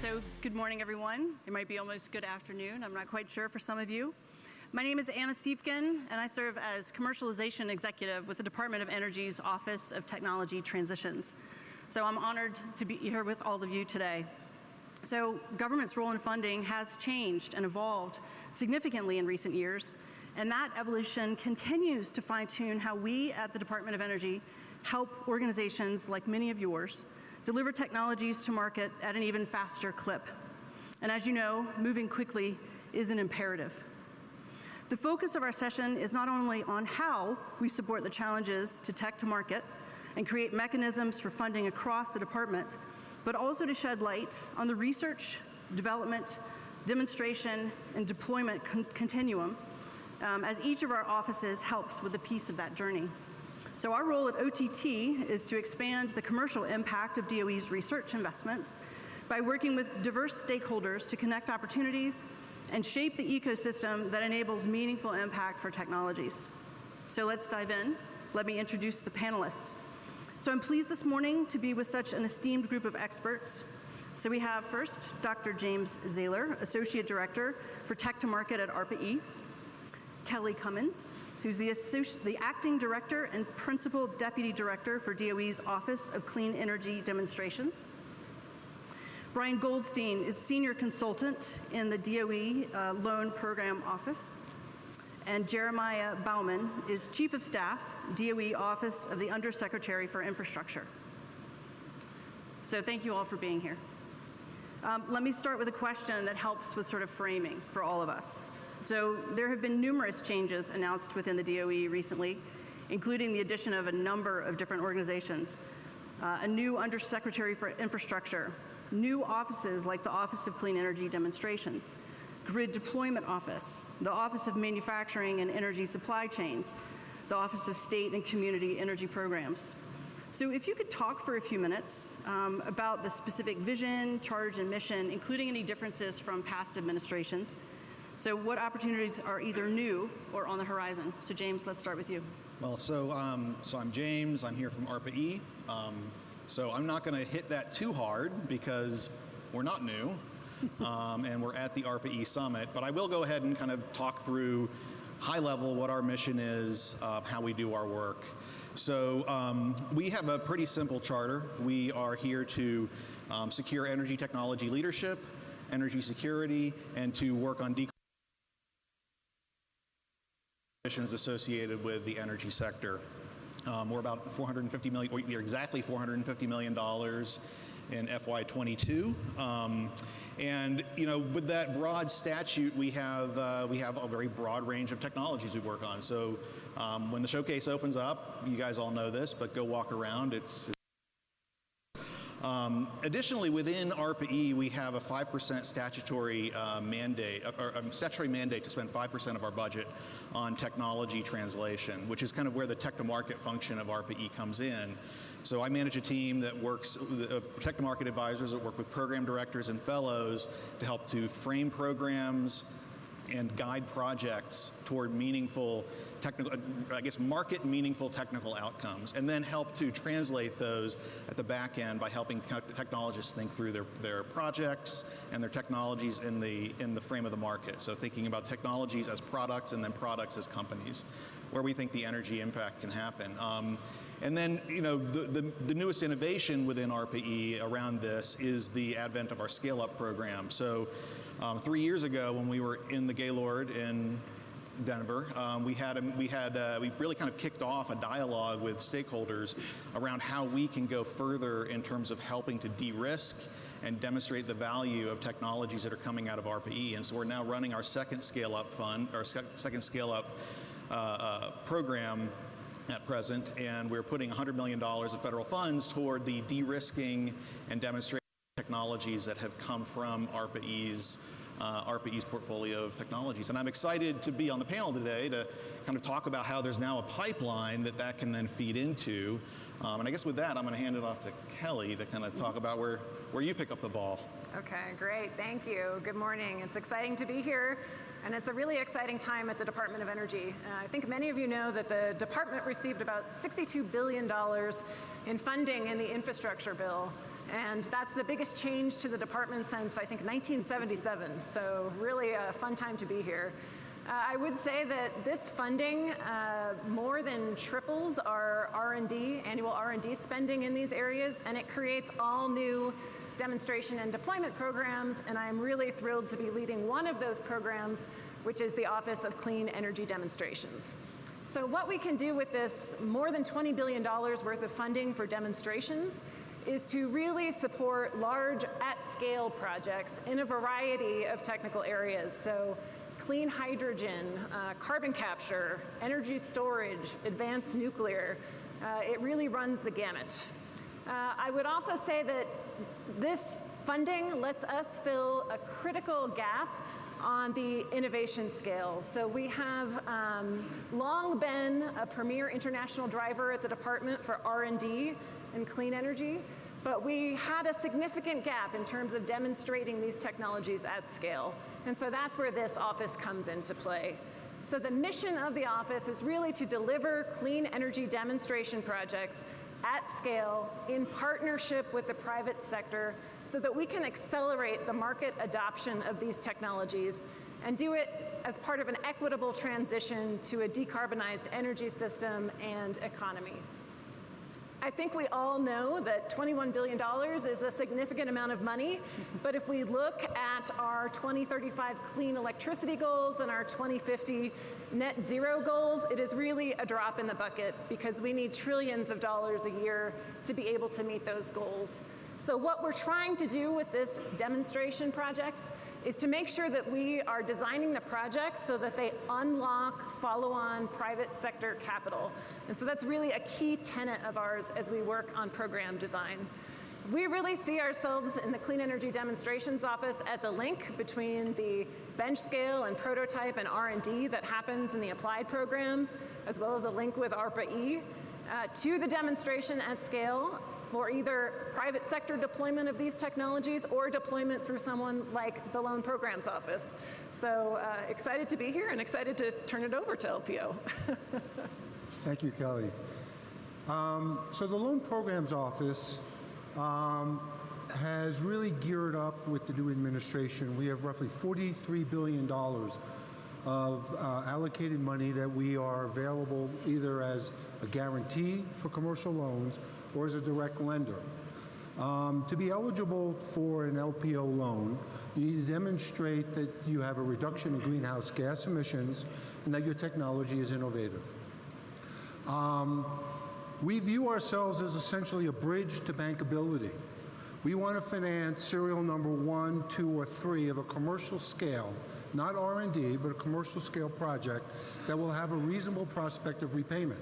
So good morning, everyone. It might be almost good afternoon. I'm not quite sure for some of you. My name is Anna Siefken, and I serve as Commercialization Executive with the Department of Energy's Office of Technology Transitions. So I'm honored to be here with all of you today. So government's role in funding has changed and evolved significantly in recent years, and that evolution continues to fine-tune how we at the Department of Energy help organizations like many of yours deliver technologies to market at an even faster clip. And as you know, moving quickly is an imperative. The focus of our session is not only on how we support the challenges to tech to market and create mechanisms for funding across the department, but also to shed light on the research, development, demonstration, and deployment continuum as each of our offices helps with a piece of that journey. So our role at OTT is to expand the commercial impact of DOE's research investments by working with diverse stakeholders to connect opportunities and shape the ecosystem that enables meaningful impact for technologies. So let's dive in. Let me introduce the panelists. So I'm pleased this morning to be with such an esteemed group of experts. So we have first Dr. James Zahler, Associate Director for Tech to Market at ARPA-E, Kelly Cummins, who's the Acting Director and Principal Deputy Director for DOE's Office of Clean Energy Demonstrations. Brian Goldstein is Senior Consultant in the DOE Loan Program Office. And Jeremiah Baumann is Chief of Staff, DOE Office of the Undersecretary for Infrastructure. So thank you all for being here. Let me start with a question that helps with sort of framing for all of us. So there have been numerous changes announced within the DOE recently, including the addition of a number of different organizations, a new Undersecretary for Infrastructure, new offices like the Office of Clean Energy Demonstrations, Grid Deployment Office, the Office of Manufacturing and Energy Supply Chains, the Office of State and Community Energy Programs. So if you could talk for a few minutes about the specific vision, charge, and mission, including any differences from past administrations. So what opportunities are either new or on the horizon? So James, let's start with you. Well, so I'm James. I'm here from ARPA-E. So I'm not going to hit that too hard because we're not new, and we're at the ARPA-E Summit. But I will go ahead and kind of talk through high level what our mission is, how we do our work. So we have a pretty simple charter. We are here to secure energy technology leadership, energy security, and to work on emissions associated with the energy sector. We're about $450 million, we are exactly $450 million in FY22. And with that broad statute, we have a very broad range of technologies we work on. So when the showcase opens up, you guys all know this, but go walk around. Additionally, within ARPA-E, we have a 5% statutory mandate, statutory mandate to spend 5% of our budget on technology translation, which is kind of where the tech-to-market function of ARPA-E comes in. So I manage a team that works of tech-to-market advisors that work with program directors and fellows to help to frame programs and guide projects toward meaningful technical, market meaningful technical outcomes, and then help to translate those at the back end by helping technologists think through their projects and their technologies in the frame of the market. So thinking about technologies as products and then products as companies, where we think the energy impact can happen. And then, the newest innovation within ARPA-E around this is the advent of our scale-up program. So 3 years ago, when we were in the Gaylord in Denver, we really kind of kicked off a dialogue with stakeholders around how we can go further in terms of helping to de-risk and demonstrate the value of technologies that are coming out of ARPA-E. And so we're now running our second scale-up fund, our second scale-up program at present, and we're putting $100 million of federal funds toward the de-risking and demonstration technologies that have come from ARPA-E's portfolio of technologies. And I'm excited to be on the panel today to kind of talk about how there's now a pipeline that can then feed into. And I guess with that, I'm going to hand it off to Kelly to kind of talk about where you pick up the ball. Okay, great. Thank you. Good morning. It's exciting to be here, and it's a really exciting time at the Department of Energy. I think many of you know that the department received about $62 billion in funding in the infrastructure bill. And that's the biggest change to the department since, I think, 1977. So really a fun time to be here. I would say that this funding more than triples our R&D, annual R&D spending in these areas, and it creates all new demonstration and deployment programs, and I'm really thrilled to be leading one of those programs, which is the Office of Clean Energy Demonstrations. So what we can do with this more than $20 billion worth of funding for demonstrations is to really support large at-scale projects in a variety of technical areas. So clean hydrogen, carbon capture, energy storage, advanced nuclear. It really runs the gamut. I would also say that this funding lets us fill a critical gap on the innovation scale. So we have long been a premier international driver at the department for R&D and clean energy, but we had a significant gap in terms of demonstrating these technologies at scale. And so that's where this office comes into play. So the mission of the office is really to deliver clean energy demonstration projects at scale in partnership with the private sector so that we can accelerate the market adoption of these technologies and do it as part of an equitable transition to a decarbonized energy system and economy. I think we all know that $21 billion is a significant amount of money, but if we look at our 2035 clean electricity goals and our 2050 net zero goals, it is really a drop in the bucket because we need trillions of dollars a year to be able to meet those goals. So what we're trying to do with this demonstration projects is to make sure that we are designing the projects so that they unlock follow-on private sector capital. And so that's really a key tenet of ours as we work on program design. We really see ourselves in the Clean Energy Demonstrations Office as a link between the bench scale and prototype and R&D that happens in the applied programs, as well as a link with ARPA-E to the demonstration at scale for either private sector deployment of these technologies or deployment through someone like the Loan Programs Office. So excited to be here and excited to turn it over to LPO. Thank you, Kelly. So the Loan Programs Office has really geared up with the new administration. We have roughly $43 billion of allocated money that we are available either as a guarantee for commercial loans or as a direct lender. To be eligible for an LPO loan, you need to demonstrate that you have a reduction in greenhouse gas emissions and that your technology is innovative. We view ourselves as essentially a bridge to bankability. We want to finance serial number 1, 2, or 3 of a commercial scale, not R&D, but a commercial scale project that will have a reasonable prospect of repayment.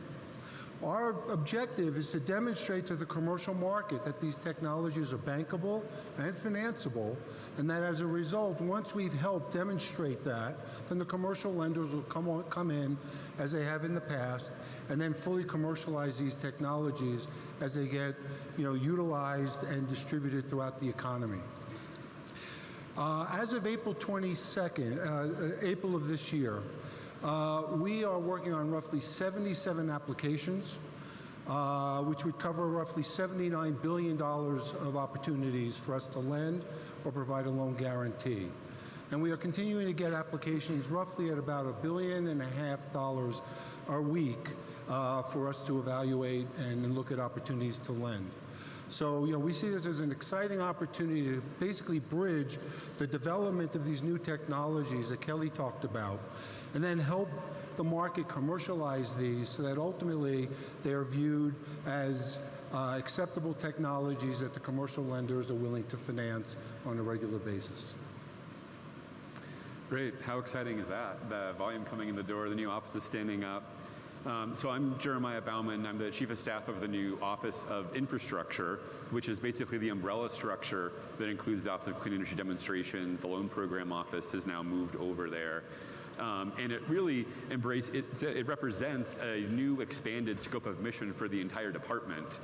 Our objective is to demonstrate to the commercial market that these technologies are bankable and financeable, and that as a result, once we've helped demonstrate that, then the commercial lenders will come in as they have in the past, and then fully commercialize these technologies as they get, utilized and distributed throughout the economy. As of April 22nd, April of this year, we are working on roughly 77 applications, which would cover roughly $79 billion of opportunities for us to lend or provide a loan guarantee. And we are continuing to get applications roughly at about $1.5 billion a week for us to evaluate and look at opportunities to lend. So, we see this as an exciting opportunity to basically bridge the development of these new technologies that Kelly talked about, and then help the market commercialize these so that ultimately they are viewed as acceptable technologies that the commercial lenders are willing to finance on a regular basis. Great. How exciting is that? The volume coming in the door, the new office is standing up. So I'm Jeremiah Baumann. I'm the Chief of Staff of the new Office of Infrastructure, which is basically the umbrella structure that includes the Office of Clean Energy Demonstrations. The Loan Program Office has now moved over there. And it really it represents a new expanded scope of mission for the entire department.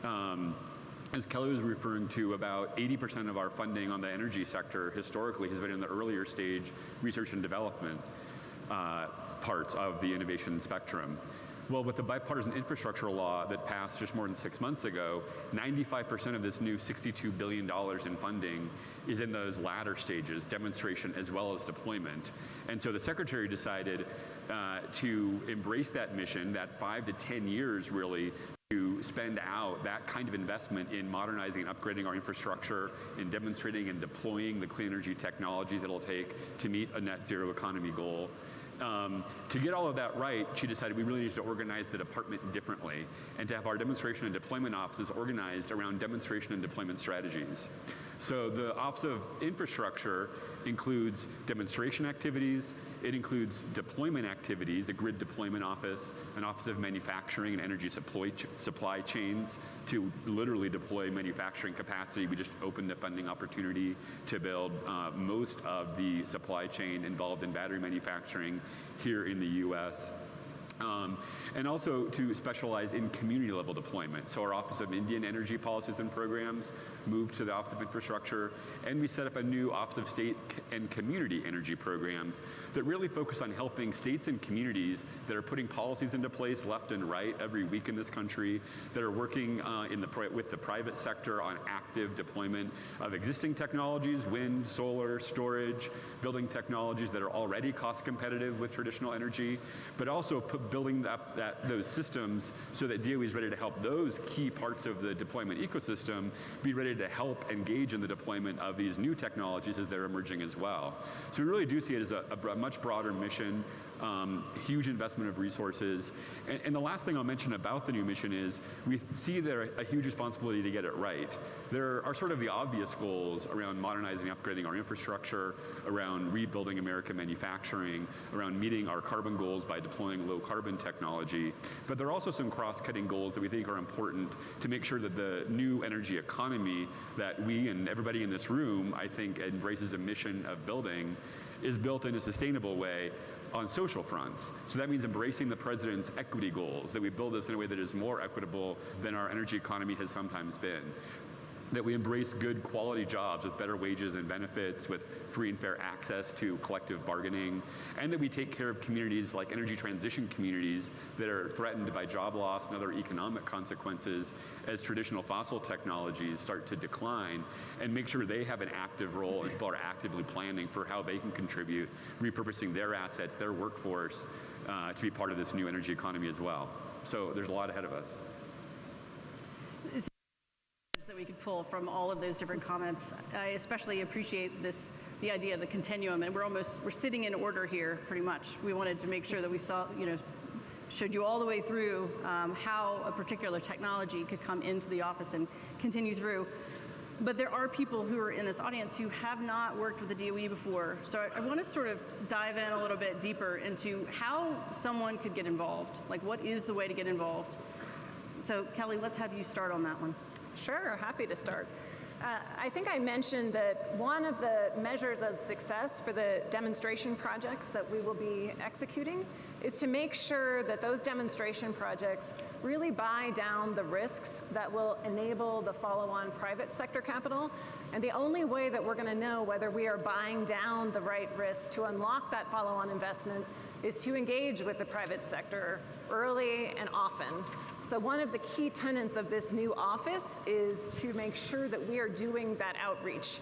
As Kelly was referring to, about 80% of our funding on the energy sector historically has been in the earlier stage research and development parts of the innovation spectrum. Well, with the bipartisan infrastructure law that passed just more than 6 months ago, 95% of this new $62 billion in funding is in those latter stages, demonstration as well as deployment. And so the Secretary decided to embrace that mission, that 5 to 10 years really, to spend out that kind of investment in modernizing and upgrading our infrastructure, in demonstrating and deploying the clean energy technologies it'll take to meet a net zero economy goal. To get all of that right, she decided we really need to organize the department differently and to have our demonstration and deployment offices organized around demonstration and deployment strategies. So the Office of Infrastructure includes demonstration activities, it includes deployment activities, a grid deployment office, an Office of Manufacturing and Energy Supply Chains to literally deploy manufacturing capacity. We just opened a funding opportunity to build most of the supply chain involved in battery manufacturing here in the US. And also to specialize in community level deployment. So our Office of Indian Energy Policies and Programs moved to the Office of Infrastructure, and we set up a new Office of State and Community Energy Programs that really focus on helping states and communities that are putting policies into place left and right every week in this country, that are working with the private sector on active deployment of existing technologies, wind, solar, storage, building technologies that are already cost competitive with traditional energy, but also building up those systems so that DOE is ready to help those key parts of the deployment ecosystem be ready to help engage in the deployment of these new technologies as they're emerging as well. So we really do see it as a much broader mission, huge investment of resources. And the last thing I'll mention about the new mission is we see there a huge responsibility to get it right. There are sort of the obvious goals around modernizing, upgrading our infrastructure, around rebuilding American manufacturing, around meeting our carbon goals by deploying low carbon technology. But there are also some cross-cutting goals that we think are important to make sure that the new energy economy that we and everybody in this room, I think, embraces a mission of building, is built in a sustainable way on social fronts. So that means embracing the president's equity goals, that we build this in a way that is more equitable than our energy economy has sometimes been. That we embrace good quality jobs with better wages and benefits, with free and fair access to collective bargaining, and that we take care of communities like energy transition communities that are threatened by job loss and other economic consequences as traditional fossil technologies start to decline, and make sure they have an active role and people are actively planning for how they can contribute, repurposing their assets, their workforce, to be part of this new energy economy as well. So there's a lot ahead of us. That we could pull from all of those different comments. I especially appreciate the idea of the continuum, and we're sitting in order here pretty much. We wanted to make sure that we showed you all the way through how a particular technology could come into the office and continue through. But there are people who are in this audience who have not worked with the DOE before. So I want to sort of dive in a little bit deeper into how someone could get involved. Like, what is the way to get involved? So Kelly, let's have you start on that one. Sure, happy to start. I think I mentioned that one of the measures of success for the demonstration projects that we will be executing is to make sure that those demonstration projects really buy down the risks that will enable the follow-on private sector capital. And the only way that we're going to know whether we are buying down the right risks to unlock that follow-on investment is to engage with the private sector early and often. So one of the key tenets of this new office is to make sure that we are doing that outreach.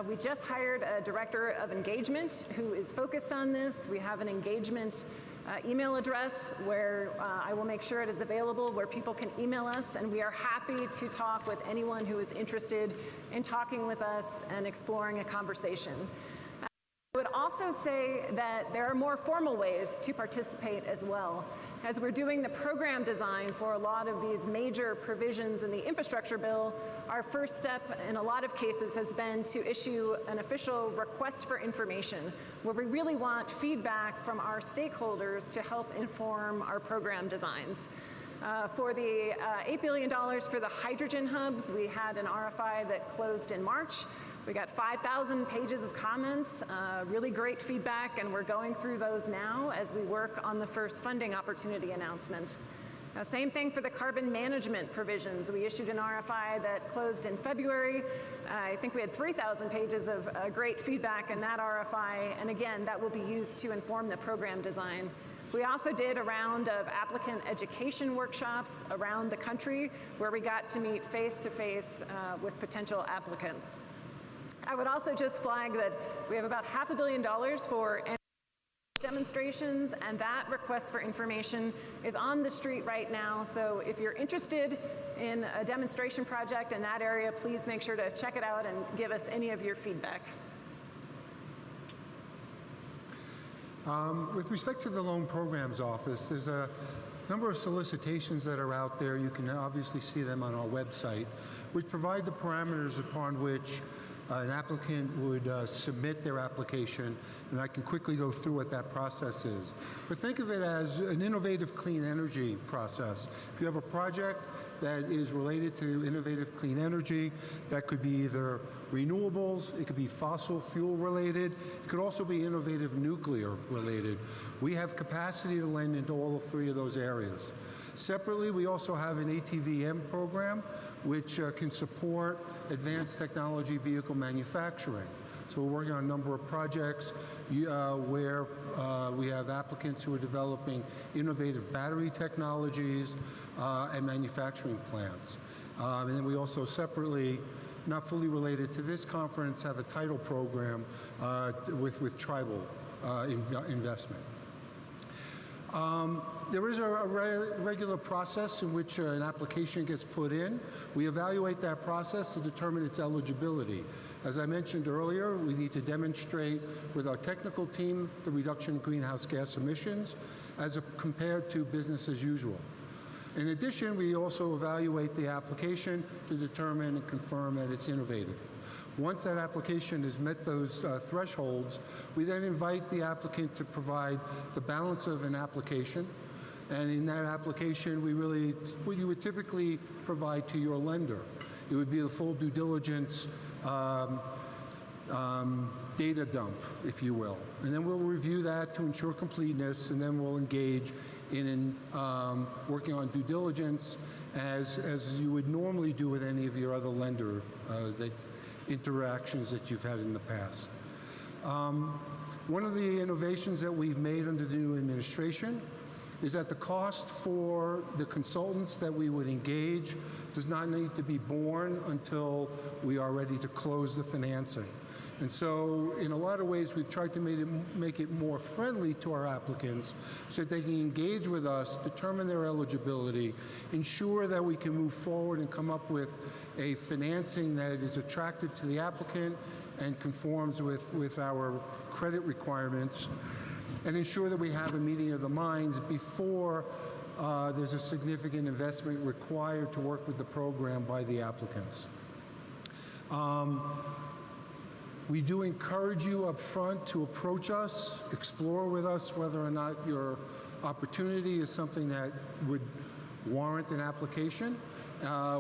We just hired a director of engagement who is focused on this. We have an engagement email address where I will make sure it is available, where people can email us, and we are happy to talk with anyone who is interested in talking with us and exploring a conversation. I would also say that there are more formal ways to participate as well. As we're doing the program design for a lot of these major provisions in the infrastructure bill, our first step in a lot of cases has been to issue an official request for information, where we really want feedback from our stakeholders to help inform our program designs. For the $8 billion for the hydrogen hubs, we had an RFI that closed in March. We got 5,000 pages of comments, really great feedback, and we're going through those now as we work on the first funding opportunity announcement. Same thing for the carbon management provisions. We issued an RFI that closed in February. I think we had 3,000 pages of great feedback in that RFI, and again, that will be used to inform the program design. We also did a round of applicant education workshops around the country where we got to meet face-to-face with potential applicants. I would also just flag that we have about $500 million for demonstrations, and that request for information is on the street right now. So if you're interested in a demonstration project in that area, please make sure to check it out and give us any of your feedback. With respect to the Loan Programs Office, there's a number of solicitations that are out there. You can obviously see them on our website, which provide the parameters upon which an applicant would submit their application, and I can quickly go through what that process is. But think of it as an innovative clean energy process. If you have a project that is related to innovative clean energy, that could be either renewables, it could be fossil fuel related, it could also be innovative nuclear related. We have capacity to lend into all three of those areas. Separately, we also have an ATVM program, which can support advanced technology vehicle manufacturing. So we're working on a number of projects where we have applicants who are developing innovative battery technologies and manufacturing plants. And then we also separately, not fully related to this conference, have a title program with tribal investment. There is a regular process in which an application gets put in. We evaluate that process to determine its eligibility. As I mentioned earlier, we need to demonstrate with our technical team the reduction in greenhouse gas emissions as compared to business as usual. In addition, we also evaluate the application to determine and confirm that it's innovative. Once that application has met those thresholds, we then invite the applicant to provide the balance of an application. And in that application, what you would typically provide to your lender. It would be the full due diligence data dump, if you will. And then we'll review that to ensure completeness, and then we'll engage in working on due diligence as you would normally do with any of your other lender interactions that you've had in the past. One of the innovations that we've made under the new administration is that the cost for the consultants that we would engage does not need to be borne until we are ready to close the financing. And so in a lot of ways, we've tried to make it more friendly to our applicants so that they can engage with us, determine their eligibility, ensure that we can move forward and come up with a financing that is attractive to the applicant and conforms with our credit requirements, and ensure that we have a meeting of the minds before there's a significant investment required to work with the program by the applicants. We do encourage you up front to approach us, explore with us whether or not your opportunity is something that would warrant an application.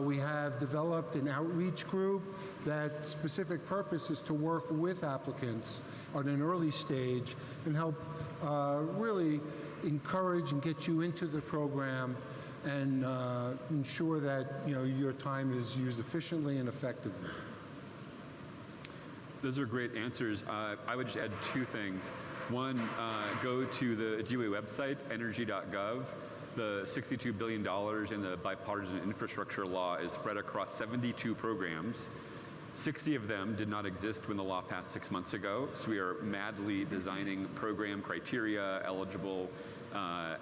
We have developed an outreach group that specific purpose is to work with applicants on an early stage and help really encourage and get you into the program and ensure that your time is used efficiently and effectively. Those are great answers. I would just add two things. One, go to the DOE website, energy.gov. The $62 billion in the bipartisan infrastructure law is spread across 72 programs. 60 of them did not exist when the law passed 6 months ago, so we are madly designing program criteria, eligible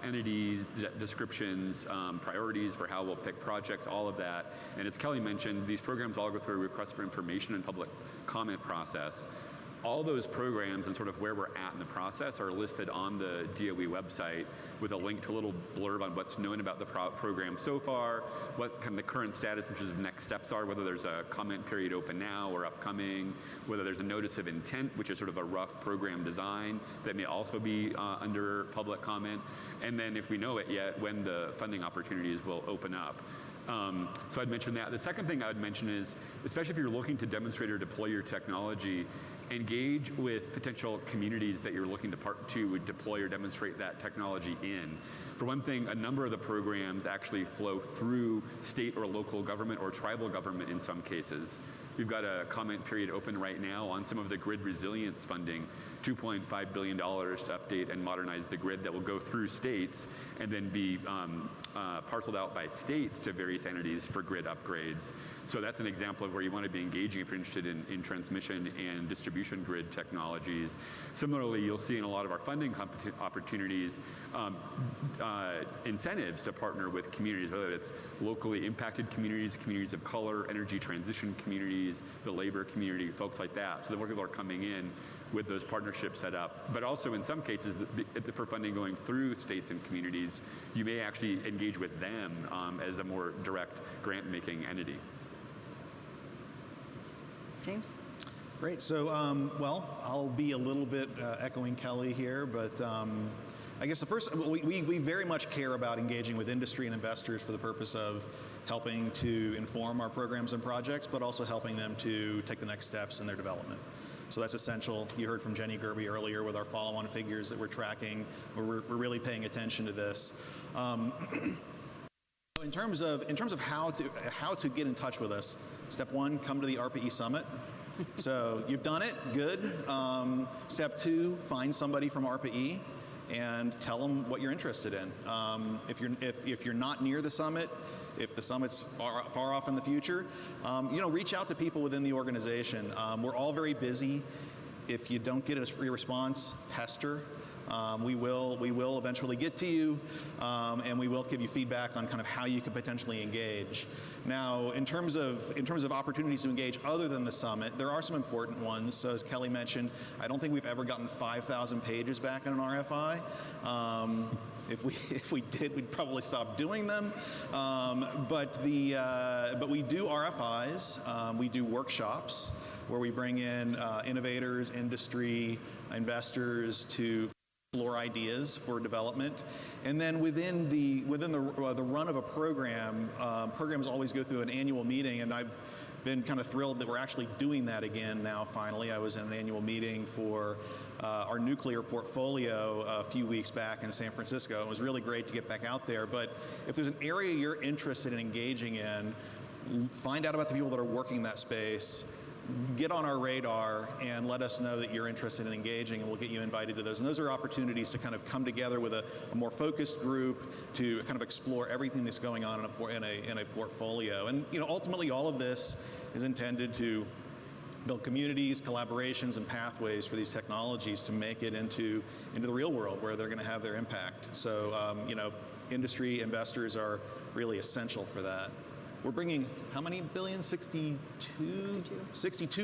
entities, descriptions, priorities for how we'll pick projects, all of that. And as Kelly mentioned, these programs all go through a request for information and public comment process. All those programs and sort of where we're at in the process are listed on the DOE website with a link to a little blurb on what's known about the program so far, what kind of the current status in terms of next steps are, whether there's a comment period open now or upcoming, whether there's a notice of intent, which is sort of a rough program design that may also be under public comment, and then if we know it yet, when the funding opportunities will open up. So I'd mention that. The second thing I would mention is, especially if you're looking to demonstrate or deploy your technology, engage with potential communities that you're looking to deploy or demonstrate that technology in. For one thing, a number of the programs actually flow through state or local government or tribal government in some cases. We've got a comment period open right now on some of the grid resilience funding, $2.5 billion to update and modernize the grid that will go through states and then be parceled out by states to various entities for grid upgrades. So that's an example of where you want to be engaging if you're interested in transmission and distribution grid technologies. Similarly, you'll see in a lot of our funding opportunities incentives to partner with communities, whether it's locally impacted communities, communities of color, energy transition communities, the labor community, folks like that. So the more people are coming in with those partnerships set up. But also in some cases, for funding going through states and communities, you may actually engage with them as a more direct grant-making entity. James? Great. So, well, I'll be a little bit echoing Kelly here, but I guess the first, we very much care about engaging with industry and investors for the purpose of helping to inform our programs and projects, but also helping them to take the next steps in their development. So that's essential. You heard from Jenny Gerby earlier with our follow-on figures that we're tracking. We're really paying attention to this. In terms of how to get in touch with us, step one, come to the ARPA-E Summit. So you've done it, good. Step two, find somebody from ARPA-E and tell them what you're interested in. If you're not near the summit, if the summit's far off in the future, reach out to people within the organization. We're all very busy. If you don't get a response, pester. We will eventually get to you, and we will give you feedback on kind of how you could potentially engage. Now, in terms of opportunities to engage other than the summit, there are some important ones. So as Kelly mentioned, I don't think we've ever gotten 5,000 pages back in an RFI. If we did, we'd probably stop doing them. But we do RFIs. We do workshops where we bring in innovators, industry, investors to explore ideas for development. And then within the run of a program, programs always go through an annual meeting, and I've been kind of thrilled that we're actually doing that again now, finally. I was in an annual meeting for our nuclear portfolio a few weeks back in San Francisco. It was really great to get back out there. But if there's an area you're interested in engaging in, find out about the people that are working that space, get on our radar and let us know that you're interested in engaging, and we'll get you invited to those. And those are opportunities to kind of come together with a more focused group to kind of explore everything that's going on in a portfolio. And ultimately all of this is intended to build communities, collaborations, and pathways for these technologies to make it into the real world where they're going to have their impact. So industry investors are really essential for that. We're bringing how many billion? 62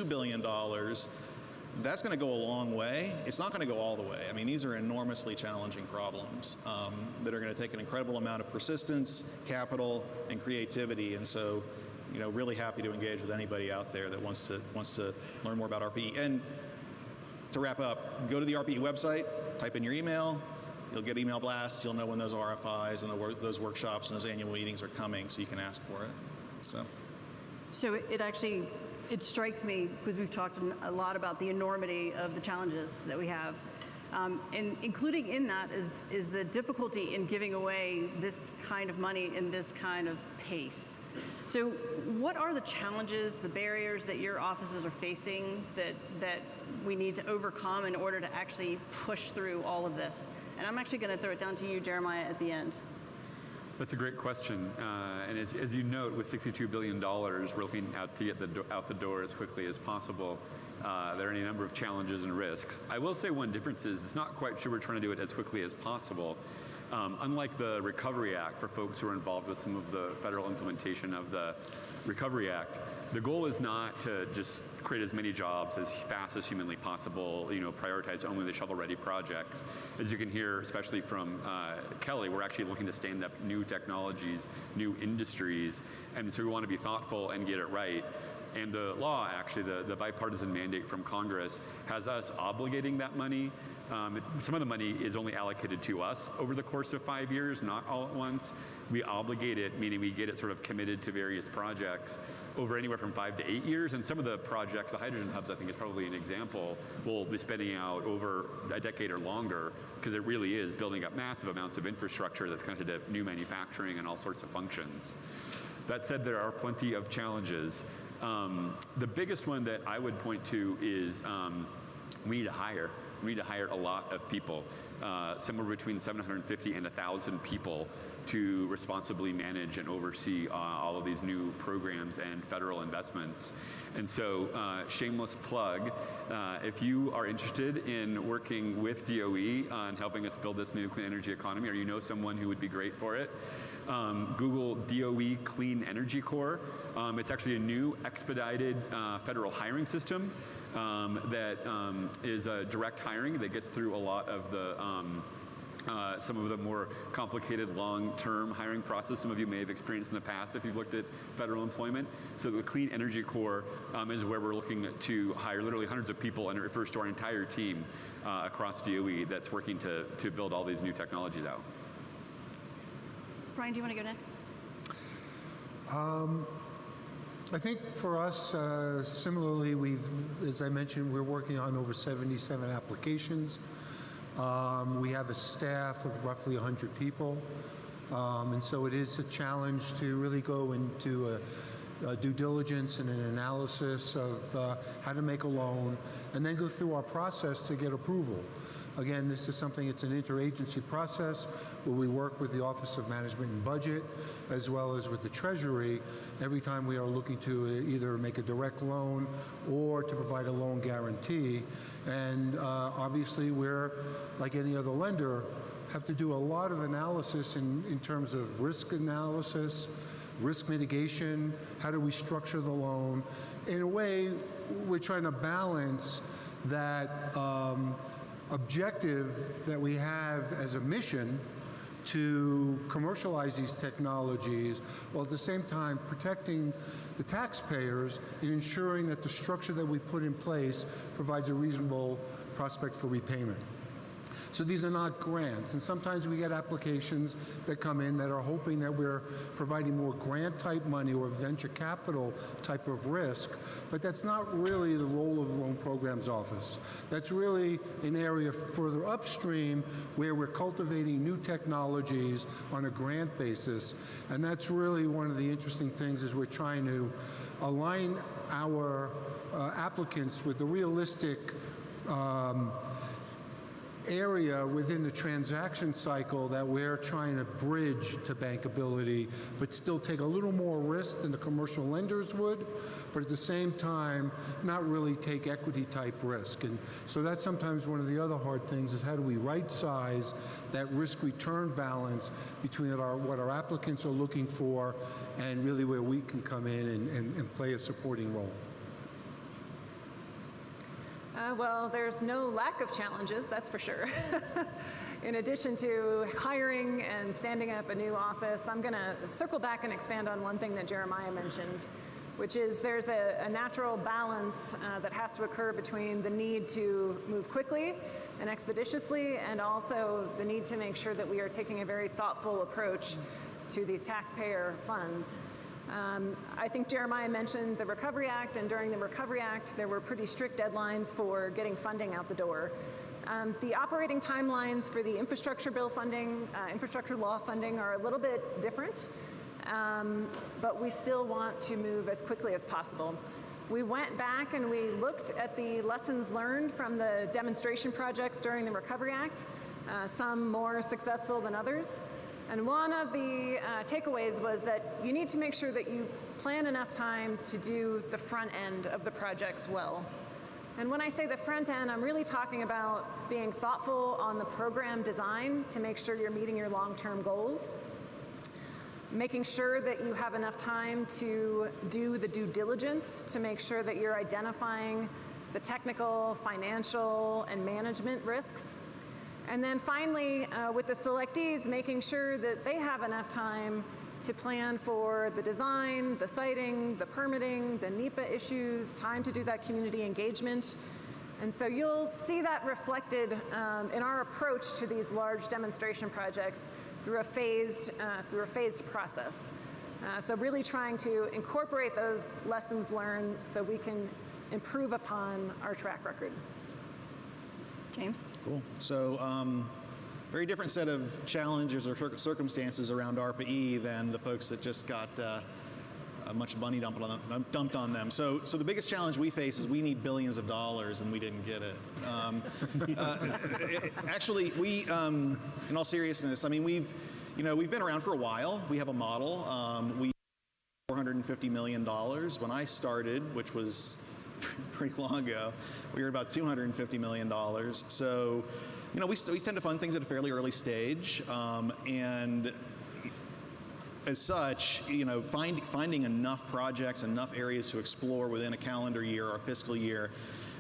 billion dollars. That's going to go a long way. It's not going to go all the way. I mean, these are enormously challenging problems that are going to take an incredible amount of persistence, capital, and creativity. And so, really happy to engage with anybody out there that wants to learn more about ARPA-E. And to wrap up, go to the ARPA-E website, type in your email. You'll get email blasts. You'll know when those RFIs and those workshops and those annual meetings are coming, so you can ask for it. So it strikes me, because we've talked a lot about the enormity of the challenges that we have, and including in that is the difficulty in giving away this kind of money in this kind of pace. So what are the challenges, the barriers that your offices are facing that we need to overcome in order to actually push through all of this? And I'm actually going to throw it down to you, Jeremiah, at the end. That's a great question. And as you note, with $62 billion, we're looking out to get out the door as quickly as possible. There are any number of challenges and risks. I will say one difference is it's not quite sure we're trying to do it as quickly as possible. Unlike the Recovery Act, for folks who are involved with some of the federal implementation of the Recovery Act, the goal is not to just create as many jobs as fast as humanly possible, prioritize only the shovel-ready projects. As you can hear, especially from Kelly, we're actually looking to stand up new technologies, new industries, and so we want to be thoughtful and get it right. And the law, actually, the bipartisan mandate from Congress, has us obligating that money. Some of the money is only allocated to us over the course of 5 years, not all at once. We obligate it, meaning we get it sort of committed to various projects over anywhere from 5 to 8 years. And some of the projects, the hydrogen hubs, I think is probably an example, will be spending out over a decade or longer, because it really is building up massive amounts of infrastructure that's connected to new manufacturing and all sorts of functions. That said, there are plenty of challenges. The biggest one that I would point to is we need to hire. We need to hire a lot of people, somewhere between 750 and 1,000 people to responsibly manage and oversee all of these new programs and federal investments. And so, shameless plug, if you are interested in working with DOE on helping us build this new clean energy economy, or you know someone who would be great for it, Google DOE Clean Energy Corps. It's actually a new expedited federal hiring system that is direct hiring that gets through a lot of the some of the more complicated long-term hiring process some of you may have experienced in the past if you've looked at federal employment. So the Clean Energy Corps is where we're looking to hire literally hundreds of people, and it refers to our entire team across DOE that's working to build all these new technologies out. Brian, do you want to go next? I think for us, similarly, as I mentioned, we're working on over 77 applications. We have a staff of roughly 100 people, and so it is a challenge to really go into a due diligence and an analysis of how to make a loan, and then go through our process to get approval. Again, this is something, it's an interagency process where we work with the Office of Management and Budget as well as with the Treasury every time we are looking to either make a direct loan or to provide a loan guarantee. And obviously we're, like any other lender, have to do a lot of analysis in terms of risk analysis, risk mitigation, how do we structure the loan. In a way, we're trying to balance that objective that we have as a mission to commercialize these technologies, while at the same time protecting the taxpayers and ensuring that the structure that we put in place provides a reasonable prospect for repayment. So these are not grants, and sometimes we get applications that come in that are hoping that we're providing more grant-type money or venture capital type of risk, but that's not really the role of the Loan Programs Office. That's really an area further upstream where we're cultivating new technologies on a grant basis, and that's really one of the interesting things is we're trying to align our applicants with the realistic area within the transaction cycle that we're trying to bridge to bankability, but still take a little more risk than the commercial lenders would, but at the same time, not really take equity type risk. And so that's sometimes one of the other hard things is how do we right size that risk return balance between what our applicants are looking for and really where we can come in and play a supporting role. Well, there's no lack of challenges, that's for sure. In addition to hiring and standing up a new office, I'm going to circle back and expand on one thing that Jeremiah mentioned, which is there's a natural balance that has to occur between the need to move quickly and expeditiously, and also the need to make sure that we are taking a very thoughtful approach to these taxpayer funds. I think Jeremiah mentioned the Recovery Act, and during the Recovery Act, there were pretty strict deadlines for getting funding out the door. The operating timelines for the infrastructure bill funding, infrastructure law funding are a little bit different, but we still want to move as quickly as possible. We went back and we looked at the lessons learned from the demonstration projects during the Recovery Act, some more successful than others. And one of the takeaways was that you need to make sure that you plan enough time to do the front end of the projects well. And when I say the front end, I'm really talking about being thoughtful on the program design to make sure you're meeting your long-term goals, making sure that you have enough time to do the due diligence to make sure that you're identifying the technical, financial, and management risks. And then finally, with the selectees, making sure that they have enough time to plan for the design, the siting, the permitting, the NEPA issues, time to do that community engagement. And so you'll see that reflected in our approach to these large demonstration projects through a phased process. So really trying to incorporate those lessons learned so we can improve upon our track record. James? Cool. So very different set of challenges or circumstances around ARPA-E than the folks that just got much money dumped on them. So the biggest challenge we face is we need billions of dollars, and we didn't get it. Actually, we, in all seriousness, I mean, we've been around for a while. We have a model. We $450 million. When I started, which was pretty long ago, we were about $250 million. So, we tend to fund things at a fairly early stage, and as such, finding enough projects, enough areas to explore within a calendar year or a fiscal year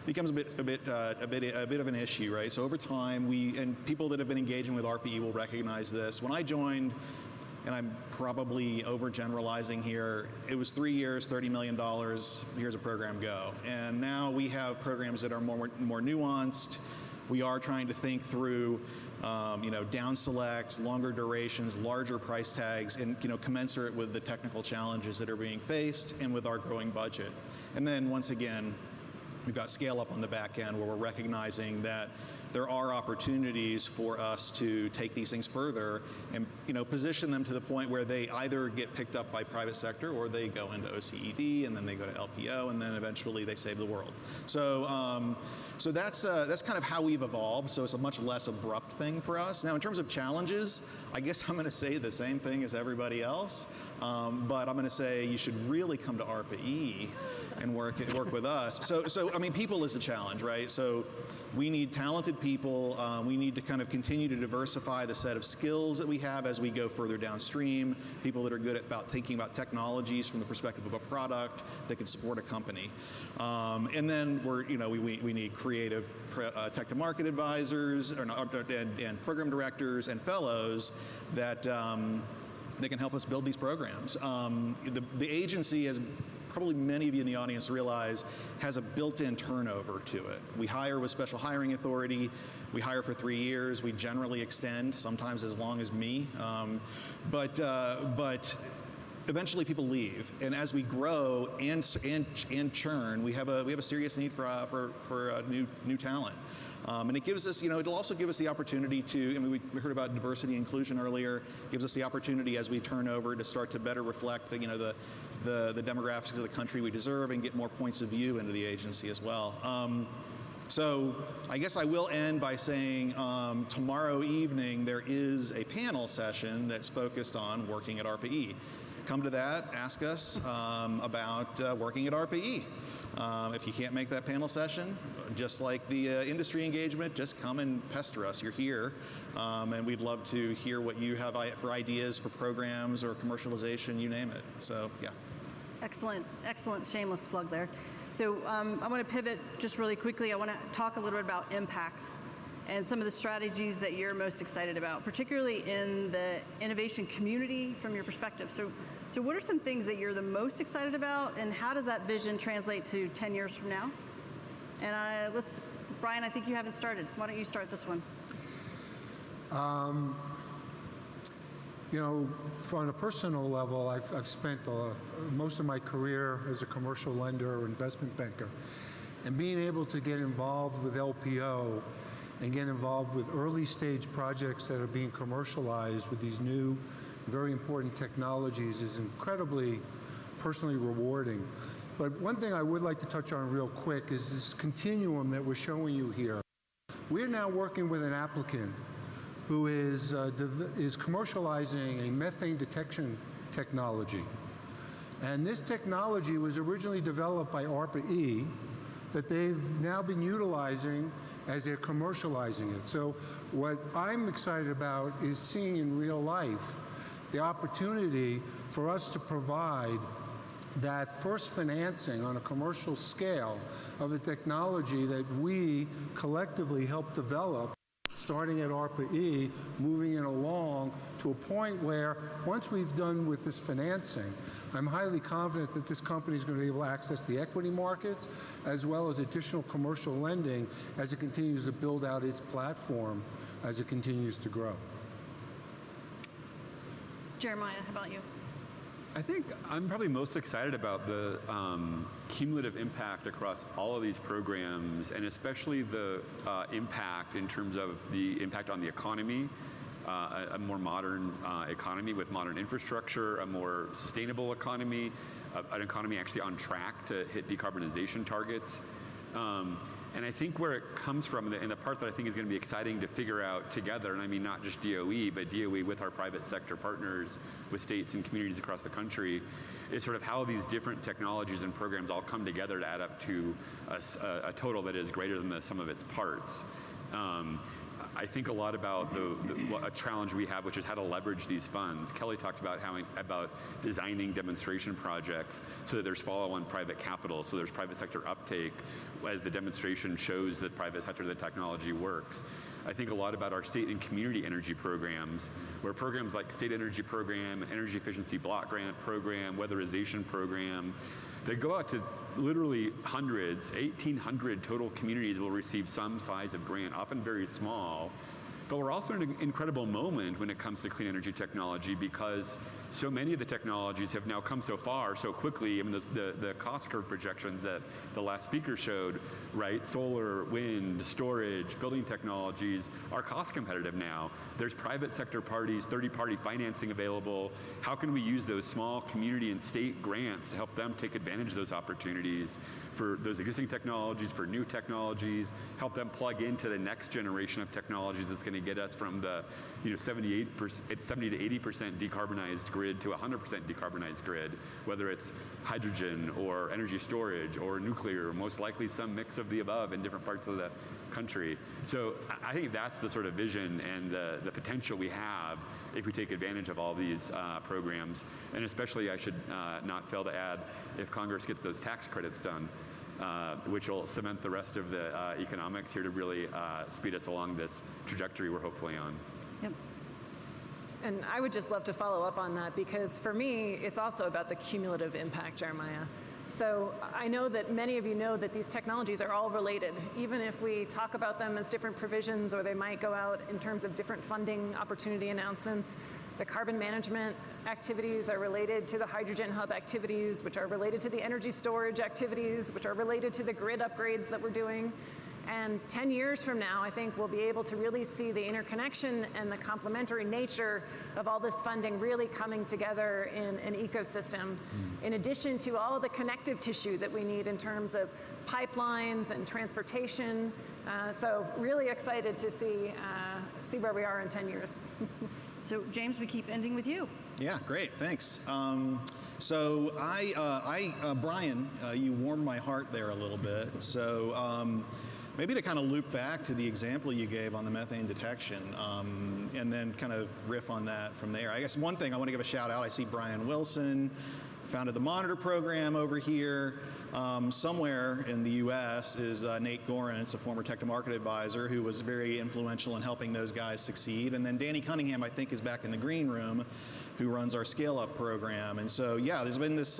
becomes a bit of an issue, right? So over time, and people that have been engaging with ARPA-E will recognize this. When I joined, and I'm probably overgeneralizing here, it was 3 years, $30 million, here's a program, go. And now we have programs that are more nuanced. We are trying to think through down selects, longer durations, larger price tags, and commensurate with the technical challenges that are being faced and with our growing budget. And then once again, we've got scale up on the back end where we're recognizing that there are opportunities for us to take these things further and position them to the point where they either get picked up by private sector or they go into OCED and then they go to LPO and then eventually they save the world. So so that's kind of how we've evolved. So it's a much less abrupt thing for us. Now in terms of challenges, I guess I'm going to say the same thing as everybody else, but I'm going to say you should really come to ARPA-E and work with us. So I mean, people is the challenge, right? So we need talented people. We need to kind of continue to diversify the set of skills that we have as we go further downstream. People that are good at thinking about technologies from the perspective of a product that can support a company. And then we need creative tech to market advisors and program directors and fellows that can help us build these programs. The agency, as probably many of you in the audience realize, has a built-in turnover to it. We hire with special hiring authority. We hire for 3 years. We generally extend, sometimes as long as me. But eventually people leave, and as we grow and churn, we have a serious need for new talent. And it gives us, it'll also give us the opportunity to, I mean, we heard about diversity and inclusion earlier, gives us the opportunity as we turn over to start to better reflect the demographics of the country we deserve and get more points of view into the agency as well. So I guess I will end by saying tomorrow evening there is a panel session that's focused on working at ARPA-E. Come to that, ask us about working at ARPA-E. If you can't make that panel session, just like the industry engagement, just come and pester us. You're here, and we'd love to hear what you have for ideas for programs or commercialization, you name it. So, yeah. Excellent, excellent shameless plug there. So I want to pivot just really quickly. I want to talk a little bit about impact and some of the strategies that you're most excited about, particularly in the innovation community from your perspective. So what are some things that you're the most excited about, and how does that vision translate to 10 years from now? And Brian, I think you haven't started. Why don't you start this one? On a personal level, I've spent most of my career as a commercial lender or investment banker. And being able to get involved with LPO and get involved with early stage projects that are being commercialized with these new, very important technologies is incredibly personally rewarding. But one thing I would like to touch on real quick is this continuum that we're showing you here. We're now working with an applicant who is commercializing a methane detection technology. And this technology was originally developed by ARPA-E that they've now been utilizing as they're commercializing it. So what I'm excited about is seeing in real life the opportunity for us to provide that first financing on a commercial scale of a technology that we collectively helped develop, starting at ARPA-E, moving it along to a point where once we've done with this financing, I'm highly confident that this company is going to be able to access the equity markets as well as additional commercial lending as it continues to build out its platform, as it continues to grow. Jeremiah, how about you? I think I'm probably most excited about the cumulative impact across all of these programs, and especially the impact in terms of the impact on the economy, a more modern economy with modern infrastructure, a more sustainable economy, an economy actually on track to hit decarbonization targets. And I think where it comes from, and the part that I think is going to be exciting to figure out together, and I mean not just DOE, but DOE with our private sector partners, with states and communities across the country, is sort of how these different technologies and programs all come together to add up to a total that is greater than the sum of its parts. I think a lot about a challenge we have, which is how to leverage these funds. Kelly talked about about designing demonstration projects so that there's follow-on private capital, so there's private sector uptake as the demonstration shows that private sector, the technology works. I think a lot about our state and community energy programs, where programs like State Energy Program, Energy Efficiency Block Grant Program, Weatherization Program, they go out to literally hundreds, 1,800 total communities will receive some size of grant, often very small. But we're also in an incredible moment when it comes to clean energy technology because so many of the technologies have now come so far so quickly. I mean, the cost curve projections that the last speaker showed, right? Solar, wind, storage, building technologies are cost competitive now. There's private sector parties, third-party financing available. How can we use those small community and state grants to help them take advantage of those opportunities for those existing technologies, for new technologies, help them plug into the next generation of technologies that's going to get us from the 70 to 80% decarbonized grid to 100% decarbonized grid, whether it's hydrogen or energy storage or nuclear, most likely some mix of the above in different parts of the country. So I think that's the sort of vision and the potential we have if we take advantage of all these programs. And especially, I should not fail to add, if Congress gets those tax credits done, which will cement the rest of the economics here to really speed us along this trajectory we're hopefully on. Yep. And I would just love to follow up on that because for me, it's also about the cumulative impact, Jeremiah. So I know that many of you know that these technologies are all related, even if we talk about them as different provisions or they might go out in terms of different funding opportunity announcements. The carbon management activities are related to the hydrogen hub activities, which are related to the energy storage activities, which are related to the grid upgrades that we're doing. And 10 years from now, I think we'll be able to really see the interconnection and the complementary nature of all this funding really coming together in an ecosystem, in addition to all the connective tissue that we need in terms of pipelines and transportation. So really excited to see where we are in 10 years. So James, we keep ending with you. Yeah, great, thanks. So Brian, you warmed my heart there a little bit. So maybe to kind of loop back to the example you gave on the methane detection, and then kind of riff on that from there. I guess one thing I want to give a shout out, I see Brian Wilson, founded the Monitor program over here. Somewhere in the US is Nate Gorence, a former tech to market advisor who was very influential in helping those guys succeed. And then Danny Cunningham, I think, is back in the green room, who runs our Scale Up program. And so, yeah, there's been this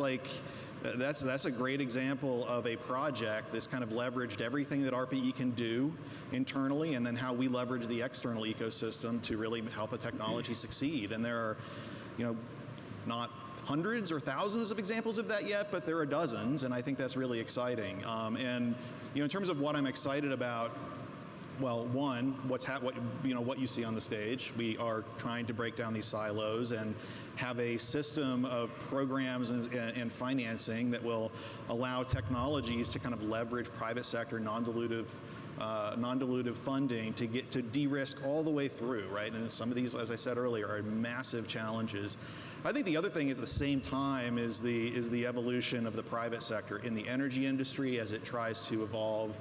that's a great example of a project that's kind of leveraged everything that ARPA-E can do internally, and then how we leverage the external ecosystem to really help a technology succeed. And there are, not hundreds or thousands of examples of that yet, but there are dozens, and I think that's really exciting. And in terms of what I'm excited about, well, one, what you see on the stage. We are trying to break down these silos and have a system of programs and financing that will allow technologies to kind of leverage private sector non-dilutive funding to get to de-risk all the way through, right? And some of these, as I said earlier, are massive challenges. I think the other thing at the same time is the evolution of the private sector in the energy industry as it tries to evolve,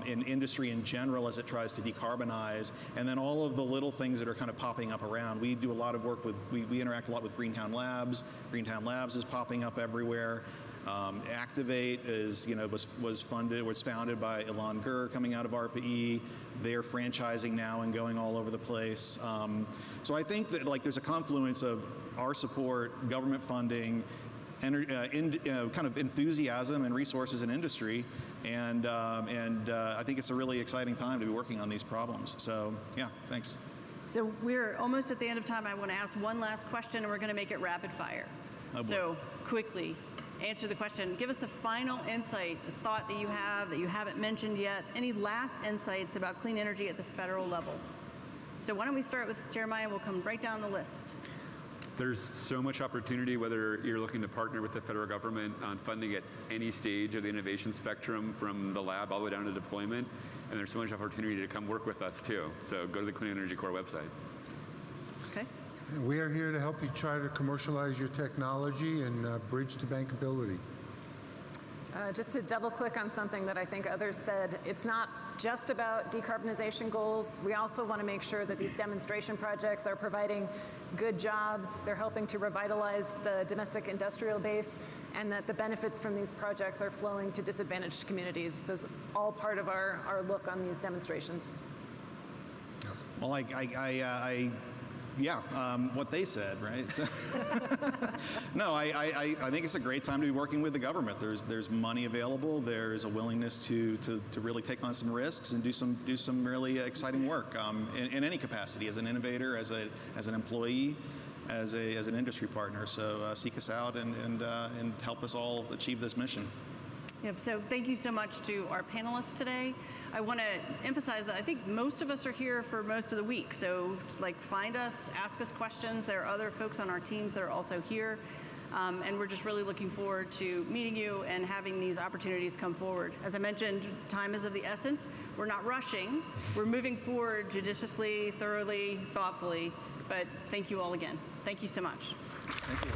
in industry in general as it tries to decarbonize, and then all of the little things that are kind of popping up around. We do a lot of work with, we interact a lot with Greentown Labs. Greentown Labs is popping up everywhere. Activate is, was founded by Ilan Gur coming out of ARPA-E. They're franchising now and going all over the place. So I think that there's a confluence of our support, government funding, kind of enthusiasm and resources in industry, and I think it's a really exciting time to be working on these problems. So yeah, thanks. So we're almost at the end of time. I want to ask one last question, and we're going to make it rapid fire. Oh, boy. So quickly, answer the question. Give us a final insight, a thought that you haven't mentioned yet. Any last insights about clean energy at the federal level? So why don't we start with Jeremiah, and we'll come right down the list. There's so much opportunity, whether you're looking to partner with the federal government on funding at any stage of the innovation spectrum, from the lab all the way down to deployment, and there's so much opportunity to come work with us too. So go to the Clean Energy Corps website. Okay. We are here to help you try to commercialize your technology and bridge to bankability. Just to double click on something that I think others said, it's not just about decarbonization goals. We also want to make sure that these demonstration projects are providing good jobs, they're helping to revitalize the domestic industrial base, and that the benefits from these projects are flowing to disadvantaged communities. That's all part of our look on these demonstrations. Well, what they said, right? So no, I think it's a great time to be working with the government. There's money available. There's a willingness to really take on some risks and do some really exciting work in any capacity, as an innovator, as an employee, as an industry partner. So seek us out and help us all achieve this mission. Yep, so thank you so much to our panelists today. I want to emphasize that I think most of us are here for most of the week, so find us, ask us questions. There are other folks on our teams that are also here, and we're just really looking forward to meeting you and having these opportunities come forward. As I mentioned, time is of the essence. We're not rushing. We're moving forward judiciously, thoroughly, thoughtfully, but thank you all again. Thank you so much. Thank you.